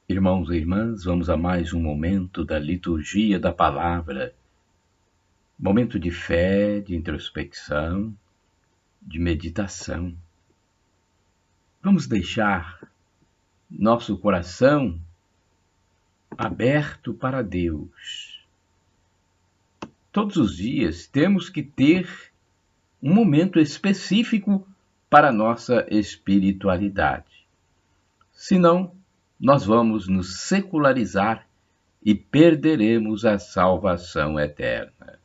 Irmãos e irmãs, vamos a mais um momento da liturgia da palavra. Momento de fé, de introspecção, de meditação. Vamos deixar nosso coração aberto para Deus. Todos os dias temos que ter um momento específico para a nossa espiritualidade. Senão, nós vamos nos secularizar e perderemos a salvação eterna.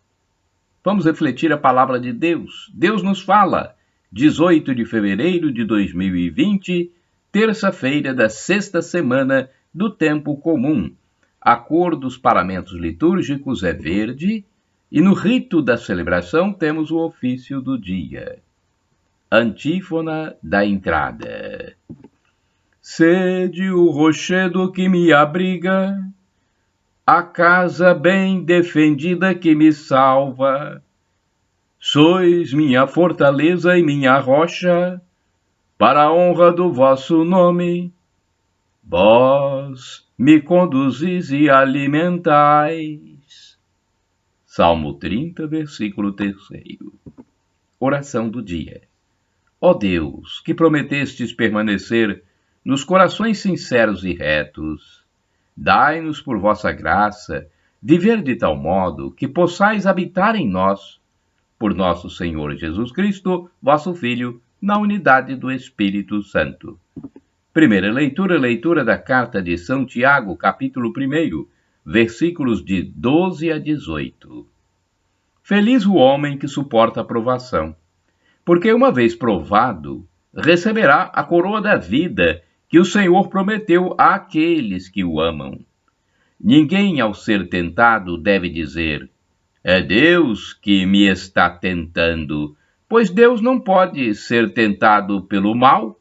Vamos refletir a palavra de Deus. Deus nos fala. 18 de fevereiro de 2020, terça-feira da sexta semana do tempo comum. A cor dos paramentos litúrgicos é verde e no rito da celebração temos o ofício do dia. Antífona da entrada. Sede o rochedo que me abriga, a casa bem defendida que me salva. Sois minha fortaleza e minha rocha, para a honra do vosso nome. Vós me conduzis e alimentais. Salmo 30, versículo 3. Oração do dia. Ó Deus, que prometestes permanecer nos corações sinceros e retos, dai-nos por vossa graça viver de tal modo que possais habitar em nós, por nosso Senhor Jesus Cristo, vosso Filho, na unidade do Espírito Santo. Primeira leitura da carta de São Tiago, capítulo 1, versículos de 12 a 18. Feliz o homem que suporta a provação, porque uma vez provado, receberá a coroa da vida que o Senhor prometeu àqueles que o amam. Ninguém, ao ser tentado, deve dizer: é Deus que me está tentando, pois Deus não pode ser tentado pelo mal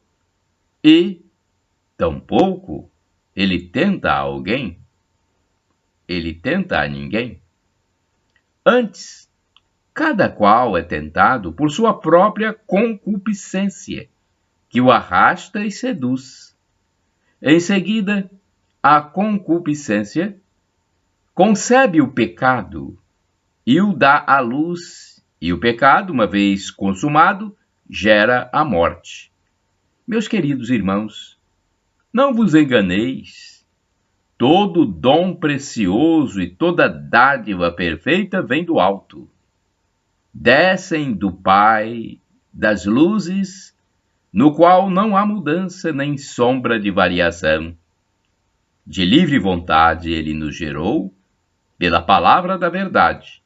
e, tampouco, ele tenta a alguém. Ele tenta a ninguém. Antes, cada qual é tentado por sua própria concupiscência, que o arrasta e seduz. Em seguida, a concupiscência concebe o pecado e o dá à luz, e o pecado, uma vez consumado, gera a morte. Meus queridos irmãos, não vos enganeis. Todo dom precioso e toda dádiva perfeita vem do alto. Descem do Pai das luzes, no qual não há mudança nem sombra de variação. De livre vontade ele nos gerou, pela palavra da verdade,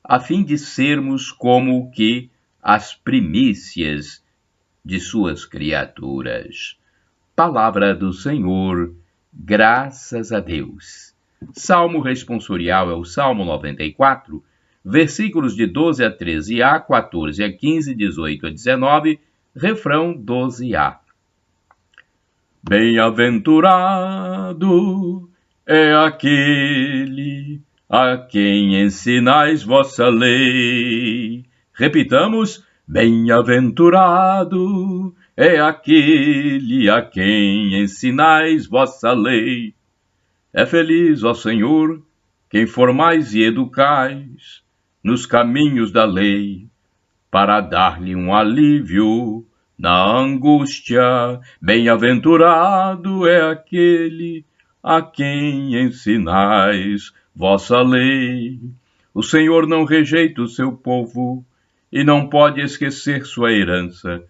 a fim de sermos como que as primícias de suas criaturas. Palavra do Senhor, graças a Deus. Salmo responsorial é o Salmo 94, versículos de 12 a 13a, 14 a 15, 18 a 19, refrão 12a. Bem-aventurado é aquele a quem ensinais vossa lei. Repitamos: bem-aventurado é aquele a quem ensinais vossa lei. É feliz, ó Senhor, quem formais e educais nos caminhos da lei, para dar-lhe um alívio na angústia. Bem-aventurado é aquele a quem ensinais vossa lei. O Senhor não rejeita o seu povo e não pode esquecer sua herança.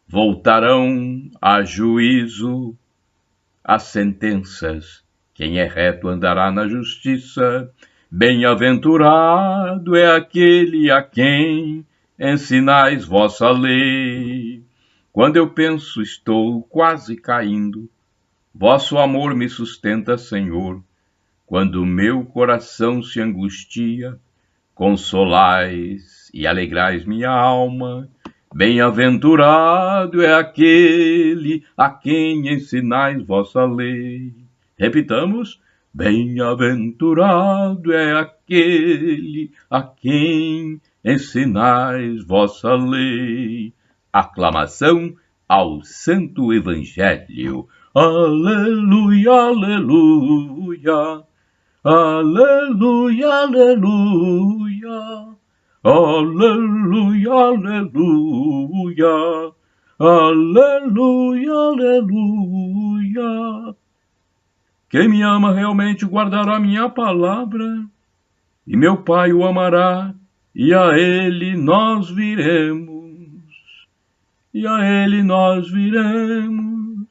Voltarão a juízo as sentenças. Quem é reto andará na justiça. Bem-aventurado é aquele a quem ensinais vossa lei. Quando eu penso, estou quase caindo. Vosso amor me sustenta, Senhor. Quando meu coração se angustia, consolais e alegrais minha alma. Bem-aventurado é aquele a quem ensinais vossa lei. Repitamos: bem-aventurado é aquele a quem ensinais vossa lei. Aclamação ao Santo Evangelho. Aleluia, aleluia. Aleluia, aleluia. Aleluia, aleluia. Aleluia, aleluia. Quem me ama realmente guardará minha palavra, e meu Pai o amará, e a ele nós viremos. E a ele nós viremos.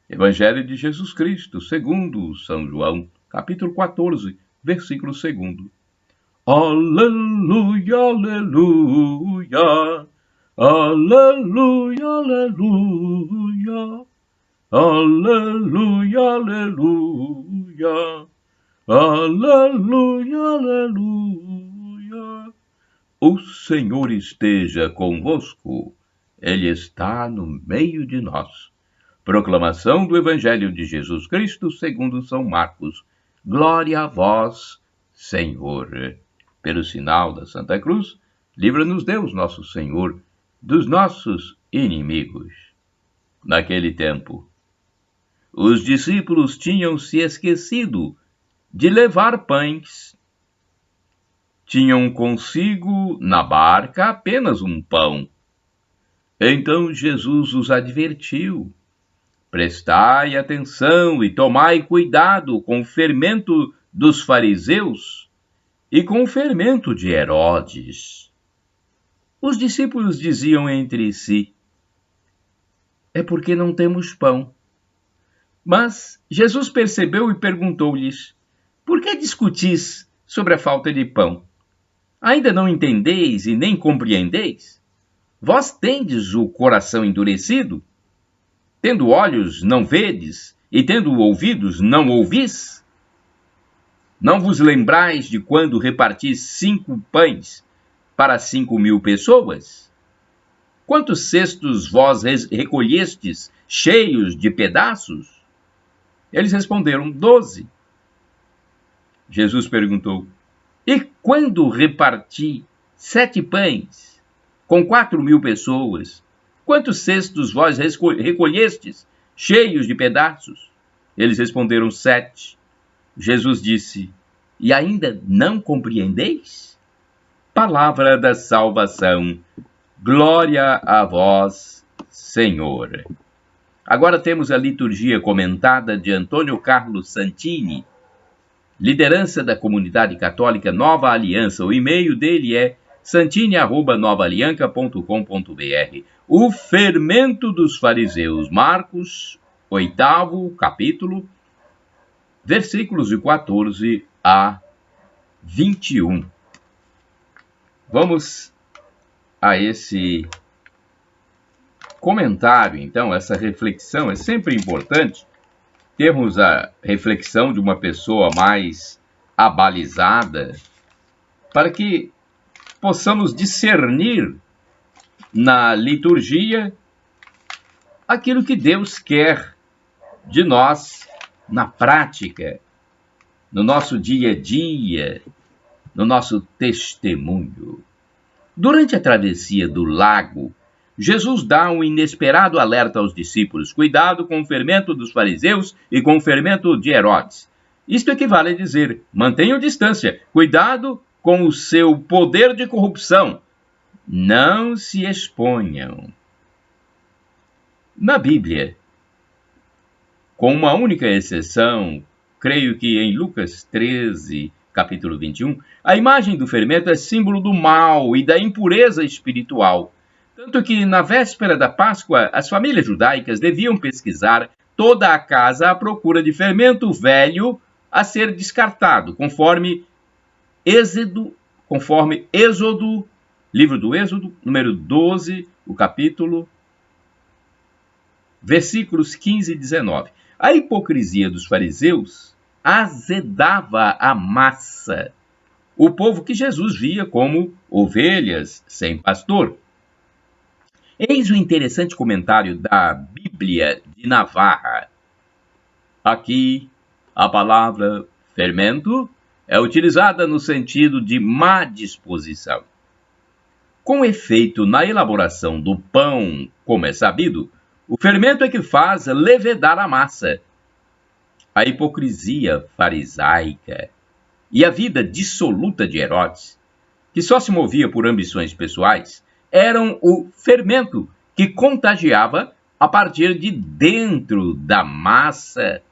Evangelho de Jesus Cristo, segundo São João, capítulo 14, versículo 2. Aleluia, aleluia. Aleluia, aleluia. Aleluia, aleluia. Aleluia, aleluia. O Senhor esteja convosco. Ele está no meio de nós. Proclamação do Evangelho de Jesus Cristo segundo São Marcos. Glória a vós, Senhor. Pelo sinal da Santa Cruz, livra-nos Deus, nosso Senhor, dos nossos inimigos. Naquele tempo, os discípulos tinham se esquecido de levar pães. Tinham consigo na barca apenas um pão. Então Jesus os advertiu: prestai atenção e tomai cuidado com o fermento dos fariseus e com o fermento de Herodes. Os discípulos diziam entre si: é porque não temos pão. Mas Jesus percebeu e perguntou-lhes: por que discutis sobre a falta de pão? Ainda não entendeis e nem compreendeis? Vós tendes o coração endurecido? Tendo olhos, não vedes, e tendo ouvidos, não ouvis? Não vos lembrais de quando repartis 5 pães para 5.000 pessoas? Quantos cestos vós recolhestes cheios de pedaços? Eles responderam: 12. Jesus perguntou: e quando reparti 7 pães com 4.000 pessoas, quantos cestos vós recolhestes cheios de pedaços? Eles responderam: 7. Jesus disse: e ainda não compreendeis? Palavra da salvação. Glória a vós, Senhor. Agora temos a liturgia comentada de Antônio Carlos Santini, liderança da comunidade católica Nova Aliança. O e-mail dele é santini@novaalianca.com.br. O fermento dos fariseus, Marcos, 8º capítulo, versículos de 14 a 21. Vamos a esse comentário, então, essa reflexão. É sempre importante termos a reflexão de uma pessoa mais abalizada, para que possamos discernir na liturgia aquilo que Deus quer de nós na prática, no nosso dia a dia, no nosso testemunho. Durante a travessia do lago, Jesus dá um inesperado alerta aos discípulos: cuidado com o fermento dos fariseus e com o fermento de Herodes. Isto equivale a dizer: mantenham distância, cuidado com o seu poder de corrupção, não se exponham. Na Bíblia, com uma única exceção, creio que em Lucas 13, capítulo 21, a imagem do fermento é símbolo do mal e da impureza espiritual. Tanto que, na véspera da Páscoa, as famílias judaicas deviam pesquisar toda a casa à procura de fermento velho a ser descartado, conforme Êxodo, livro do Êxodo, número 12, o capítulo, versículos 15 e 19. A hipocrisia dos fariseus azedava a massa, o povo que Jesus via como ovelhas sem pastor. Eis o interessante comentário da Bíblia de Navarra. Aqui, a palavra fermento é utilizada no sentido de má disposição. Com efeito, na elaboração do pão, como é sabido, O fermento é que faz levedar a massa. A hipocrisia farisaica e a vida dissoluta de Herodes, que só se movia por ambições pessoais, eram o fermento que contagiava a partir de dentro da massa,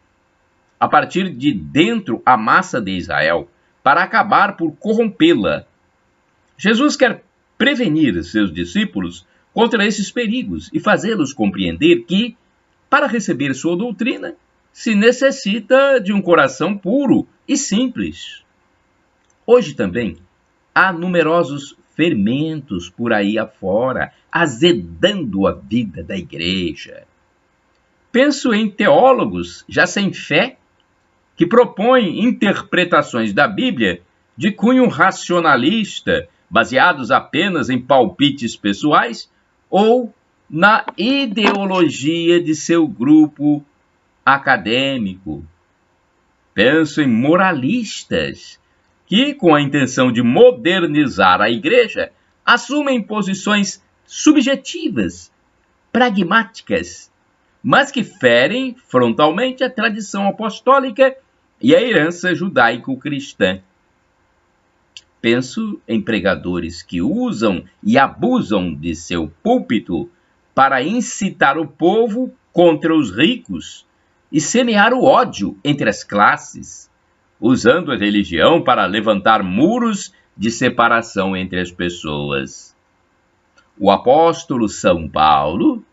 a partir de dentro a massa de Israel, para acabar por corrompê-la. Jesus quer prevenir seus discípulos contra esses perigos e fazê-los compreender que, para receber sua doutrina, se necessita de um coração puro e simples. Hoje também há numerosos fermentos por aí afora, azedando a vida da igreja. Penso em teólogos já sem fé, que propõem interpretações da Bíblia de cunho racionalista, baseados apenas em palpites pessoais ou na ideologia de seu grupo acadêmico. Penso em moralistas que, com a intenção de modernizar a igreja, assumem posições subjetivas, pragmáticas, mas que ferem frontalmente a tradição apostólica e a herança judaico-cristã. Penso em pregadores que usam e abusam de seu púlpito para incitar o povo contra os ricos e semear o ódio entre as classes, usando a religião para levantar muros de separação entre as pessoas. O apóstolo São Paulo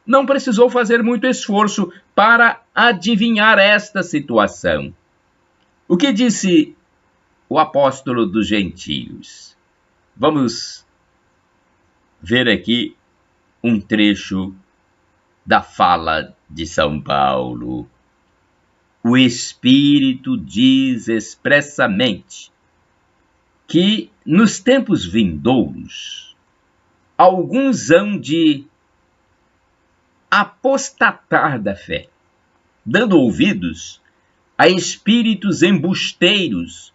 não precisou fazer muito esforço para adivinhar esta situação. O que disse o apóstolo dos gentios? Vamos ver aqui um trecho da fala de São Paulo. O Espírito diz expressamente que, nos tempos vindouros, alguns hão de apostatar da fé, dando ouvidos a espíritos embusteiros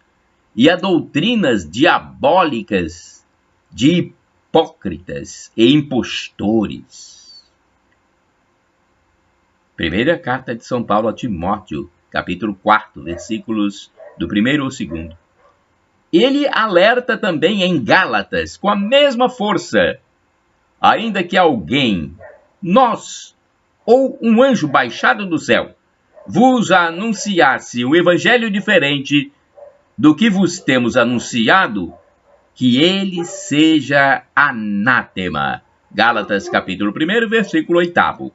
e a doutrinas diabólicas de hipócritas e impostores. Primeira carta de São Paulo a Timóteo, capítulo 4, versículos do 1º ao 2º. Ele alerta também em Gálatas, com a mesma força: ainda que alguém, nós, ou um anjo baixado do céu, vos anunciasse um evangelho diferente do que vos temos anunciado, que ele seja anátema. Gálatas, capítulo 1, versículo 8.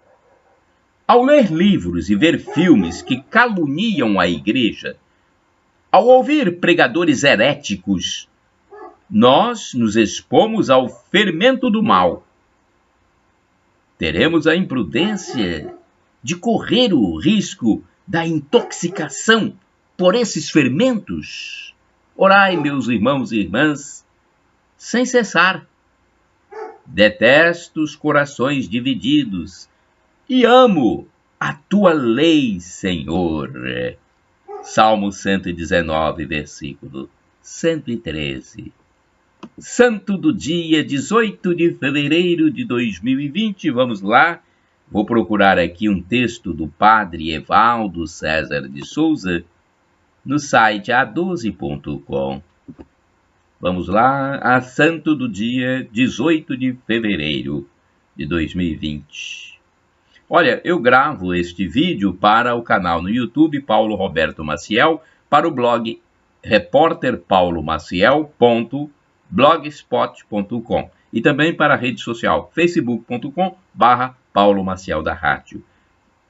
Ao ler livros e ver filmes que caluniam a igreja, ao ouvir pregadores heréticos, nós nos expomos ao fermento do mal. Teremos a imprudência de correr o risco da intoxicação por esses fermentos? Orai, meus irmãos e irmãs, sem cessar. Detesto os corações divididos e amo a tua lei, Senhor. Salmo 119, versículo 113. Santo do dia 18 de fevereiro de 2020. Vamos lá. Vou procurar aqui um texto do padre Evaldo César de Souza no site a12.com. Vamos lá, a santo do dia 18 de fevereiro de 2020. Olha, eu gravo este vídeo para o canal no YouTube Paulo Roberto Maciel, para o blog repórterpaulomaciel.blogspot.com e também para a rede social facebook.com/Paulo Maciel da Rádio.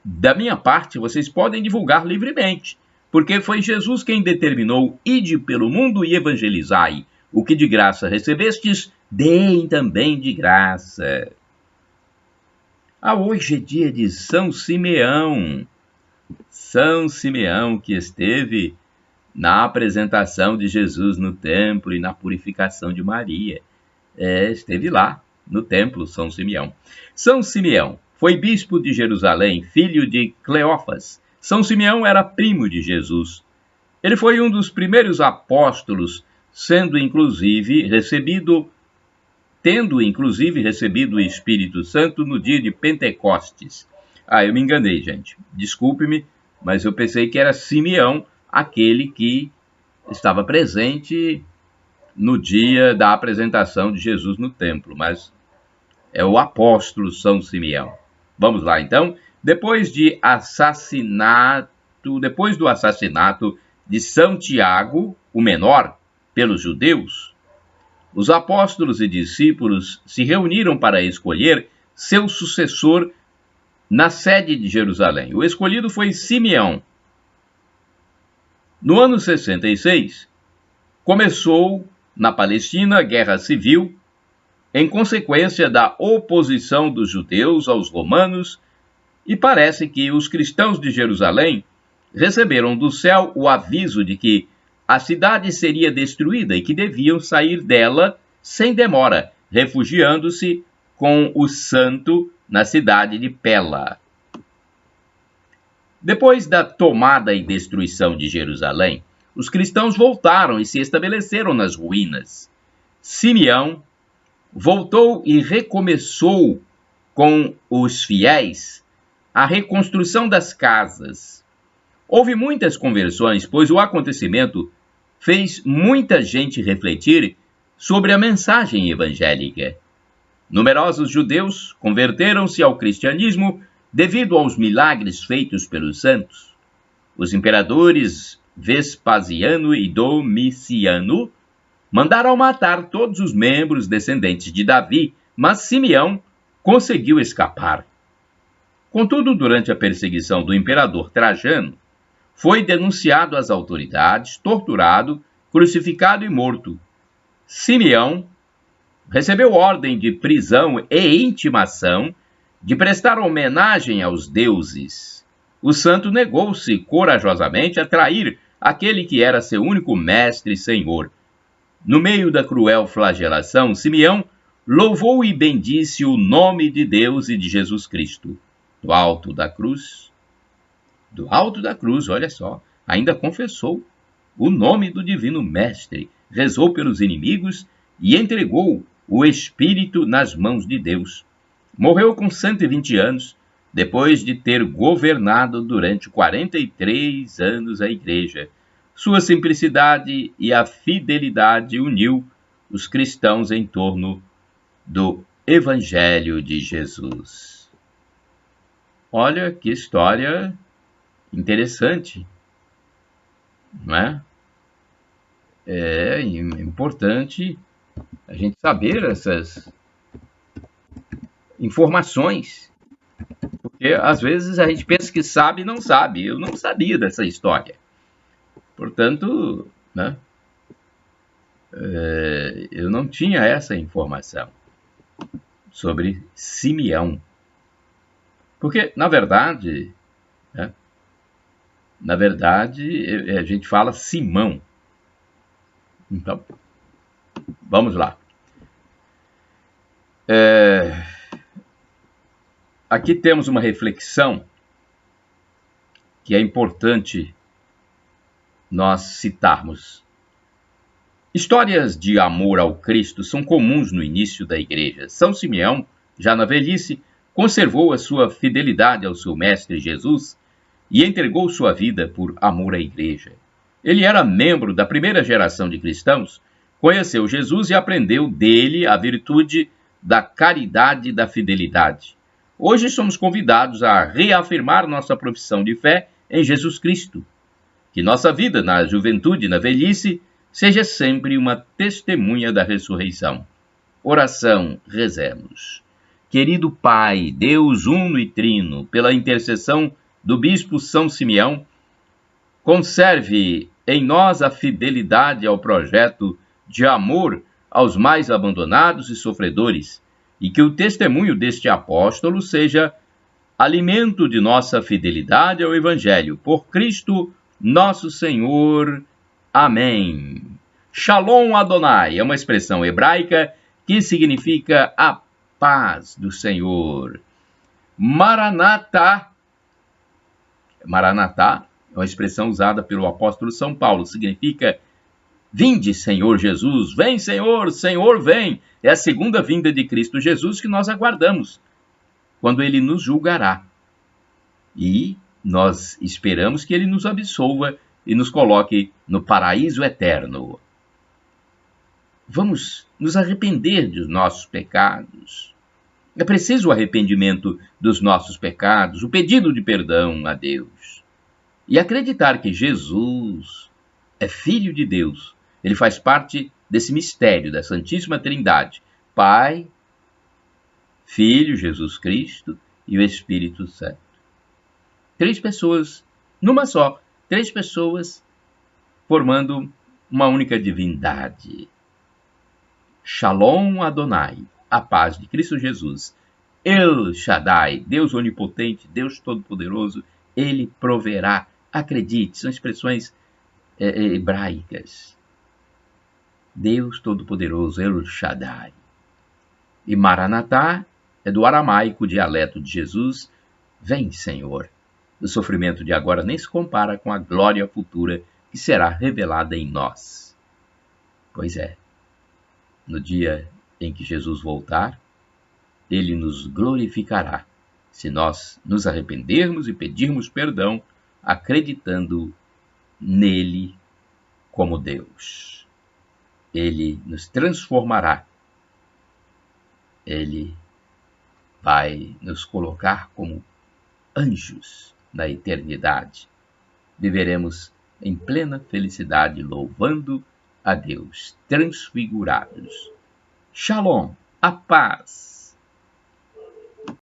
Da minha parte, vocês podem divulgar livremente, porque foi Jesus quem determinou: ide pelo mundo e evangelizai. O que de graça recebestes, deem também de graça. Hoje é dia de São Simeão. São Simeão, que esteve na apresentação de Jesus no templo e na purificação de Maria. Esteve lá, no templo, São Simeão. São Simeão foi bispo de Jerusalém, filho de Cleófas. São Simeão era primo de Jesus. Ele foi um dos primeiros apóstolos, sendo inclusive recebido tendo inclusive recebido o Espírito Santo no dia de Pentecostes. Eu me enganei, gente. Desculpe-me, mas eu pensei que era Simeão, aquele que estava presente no dia da apresentação de Jesus no templo, mas é o apóstolo São Simeão. Vamos lá, então. Depois do assassinato de São Tiago, o menor, pelos judeus, os apóstolos e discípulos se reuniram para escolher seu sucessor na sede de Jerusalém. O escolhido foi Simeão. No ano 66, começou na Palestina a guerra civil, em consequência da oposição dos judeus aos romanos, e parece que os cristãos de Jerusalém receberam do céu o aviso de que a cidade seria destruída e que deviam sair dela sem demora, refugiando-se com o santo na cidade de Pela. Depois da tomada e destruição de Jerusalém, os cristãos voltaram e se estabeleceram nas ruínas. Simeão voltou e recomeçou com os fiéis a reconstrução das casas. Houve muitas conversões, pois o acontecimento fez muita gente refletir sobre a mensagem evangélica. Numerosos judeus converteram-se ao cristianismo devido aos milagres feitos pelos santos. Os imperadores Vespasiano e Domiciano mandaram matar todos os membros descendentes de Davi, mas Simeão conseguiu escapar. Contudo, durante a perseguição do imperador Trajano, foi denunciado às autoridades, torturado, crucificado e morto. Simeão recebeu ordem de prisão e intimação de prestar homenagem aos deuses. O santo negou-se corajosamente a trair aquele que era seu único mestre e senhor. No meio da cruel flagelação, Simeão louvou e bendisse o nome de Deus e de Jesus Cristo. Do alto da cruz, olha só, ainda confessou o nome do divino mestre, rezou pelos inimigos e entregou o espírito nas mãos de Deus. Morreu com 120 anos, depois de ter governado durante 43 anos a igreja. Sua simplicidade e a fidelidade uniu os cristãos em torno do Evangelho de Jesus. Olha que história interessante, não é? É importante a gente saber essas informações, porque às vezes a gente pensa que sabe e não sabe. Eu não sabia dessa história. Portanto, né, eu não tinha essa informação sobre Simeão. Porque, na verdade, a gente fala Simão. Então, vamos lá. Aqui temos uma reflexão que é importante nós citarmos. Histórias de amor ao Cristo são comuns no início da igreja. São Simeão, já na velhice, conservou a sua fidelidade ao seu mestre Jesus e entregou sua vida por amor à igreja. Ele era membro da primeira geração de cristãos, conheceu Jesus e aprendeu dele a virtude da caridade e da fidelidade. Hoje somos convidados a reafirmar nossa profissão de fé em Jesus Cristo. Que nossa vida na juventude e na velhice seja sempre uma testemunha da ressurreição. Oração, rezemos. Querido Pai, Deus uno e trino, pela intercessão do bispo São Simeão, conserve em nós a fidelidade ao projeto de amor aos mais abandonados e sofredores, e que o testemunho deste apóstolo seja alimento de nossa fidelidade ao Evangelho. Por Cristo nosso Senhor. Amém. Shalom Adonai é uma expressão hebraica que significa a paz do Senhor. Maranatá é uma expressão usada pelo apóstolo São Paulo, significa Vinde, Senhor Jesus, vem, Senhor, Senhor, vem. É a segunda vinda de Cristo Jesus que nós aguardamos, quando ele nos julgará. E nós esperamos que ele nos absolva e nos coloque no paraíso eterno. Vamos nos arrepender dos nossos pecados. É preciso o arrependimento dos nossos pecados, o pedido de perdão a Deus. E acreditar que Jesus é Filho de Deus. Ele faz parte desse mistério da Santíssima Trindade. Pai, Filho, Jesus Cristo e o Espírito Santo. 3 pessoas, numa só. 3 pessoas formando uma única divindade. Shalom Adonai, a paz de Cristo Jesus. El Shaddai, Deus onipotente, Deus todo-poderoso, ele proverá. Acredite, são expressões hebraicas. Deus todo-poderoso, El Shaddai. E Maranatá é do aramaico, dialeto de Jesus. Vem, Senhor. O sofrimento de agora nem se compara com a glória futura que será revelada em nós. Pois é, no dia em que Jesus voltar, ele nos glorificará, se nós nos arrependermos e pedirmos perdão, acreditando nele como Deus. Ele nos transformará. Ele vai nos colocar como anjos na eternidade. Viveremos em plena felicidade, louvando a Deus, transfigurados. Shalom, a paz.